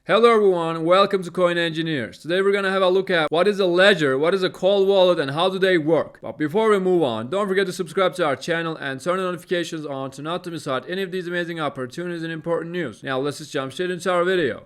Hello everyone, welcome to Coin Engineers. Today we're gonna have a look at what is a ledger, what is a cold wallet, and how do they work. But before we move on, don't forget to subscribe to our channel and turn the notifications on to not to miss out any of these amazing opportunities and important news. Now let's just jump straight into our video.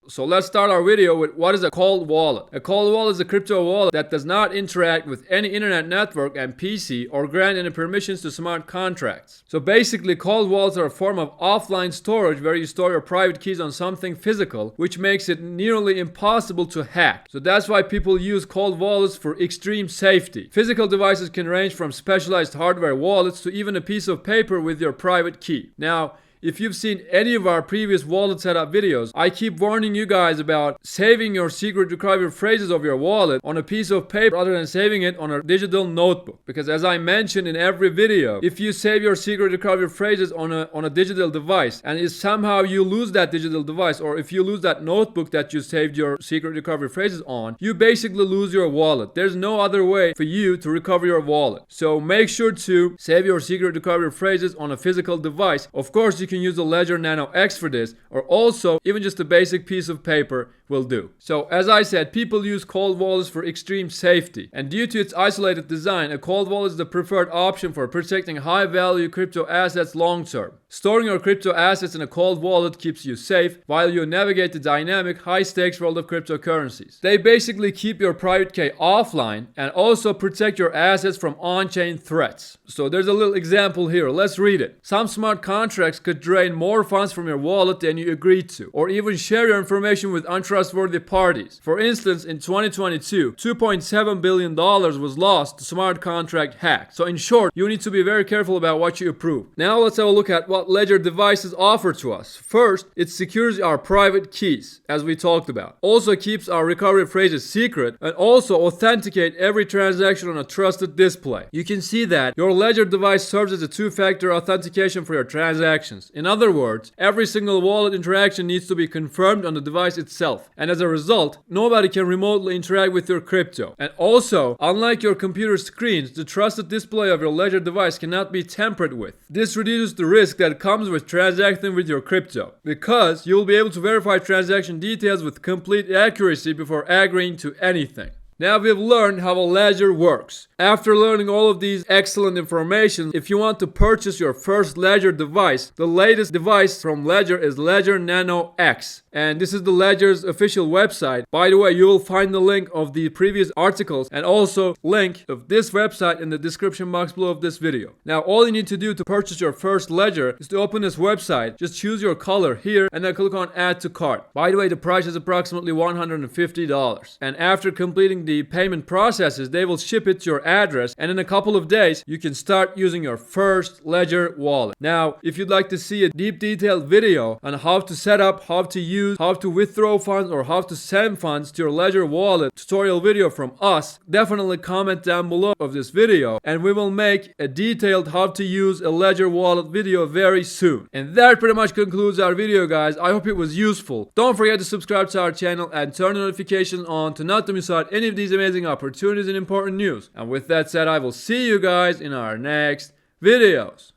So let's start our video with what is a cold wallet. A cold wallet is a crypto wallet that does not interact with any internet network and PC or grant any permissions to smart contracts. So basically, cold wallets are a form of offline storage where you store your private keys on something physical, which makes it nearly impossible to hack. So that's why people use cold wallets for extreme safety. Physical devices can range from specialized hardware wallets to even a piece of paper with your private key. Now, if you've seen any of our previous wallet setup videos, I keep warning you guys about saving your secret recovery phrases of your wallet on a piece of paper rather than saving it on a digital notebook. Because as I mentioned in every video, if you save your secret recovery phrases on a digital device, and if somehow you lose that digital device, or if you lose that notebook that you saved your secret recovery phrases on, you basically lose your wallet. There's no other way for you to recover your wallet. So make sure to save your secret recovery phrases on a physical device. Of course, you can use the Ledger Nano X for this, or also even just a basic piece of paper will do. So as I said, people use cold wallets for extreme safety, and due to its isolated design, a cold wallet is the preferred option for protecting high value crypto assets long term. Storing your crypto assets in a cold wallet keeps you safe while you navigate the dynamic, high stakes world of cryptocurrencies. They basically keep your private key offline and also protect your assets from on-chain threats. So there's a little example here. Let's read it. Some smart contracts could drain more funds from your wallet than you agreed to, or even share your information with untrustworthy parties. For instance, in 2022, $2.7 billion was lost to smart contract hacks. So in short, you need to be very careful about what you approve. Now let's have a look at what Ledger devices offer to us. First, it secures our private keys, as we talked about. Also keeps our recovery phrases secret, and also authenticate every transaction on a trusted display. You can see that your Ledger device serves as a two-factor authentication for your transactions. In other words, every single wallet interaction needs to be confirmed on the device itself, and as a result, nobody can remotely interact with your crypto. And also, unlike your computer screens, the trusted display of your Ledger device cannot be tampered with. This reduces the risk that comes with transacting with your crypto, because you will be able to verify transaction details with complete accuracy before agreeing to anything. Now we've learned how a ledger works. After learning all of these excellent information, if you want to purchase your first Ledger device, the latest device from Ledger is Ledger Nano X. And this is the Ledger's official website. By the way, you will find the link of the previous articles and also link of this website in the description box below of this video. Now all you need to do to purchase your first Ledger is to open this website. Just choose your color here and then click on Add to Cart. By the way, the price is approximately $150. And after completing the payment processes, they will ship it to your address, and in a couple of days you can start using your first Ledger wallet. Now if you'd like to see a deep detailed video on how to set up, how to use, how to withdraw funds, or how to send funds to your Ledger wallet tutorial video from us, definitely comment down below of this video, and we will make a detailed how to use a Ledger wallet video very soon. And that pretty much concludes our video, guys. I hope it was useful. Don't forget to subscribe to our channel and turn the notifications on to not to miss out any of these amazing opportunities and important news. And with that said, I will see you guys in our next videos.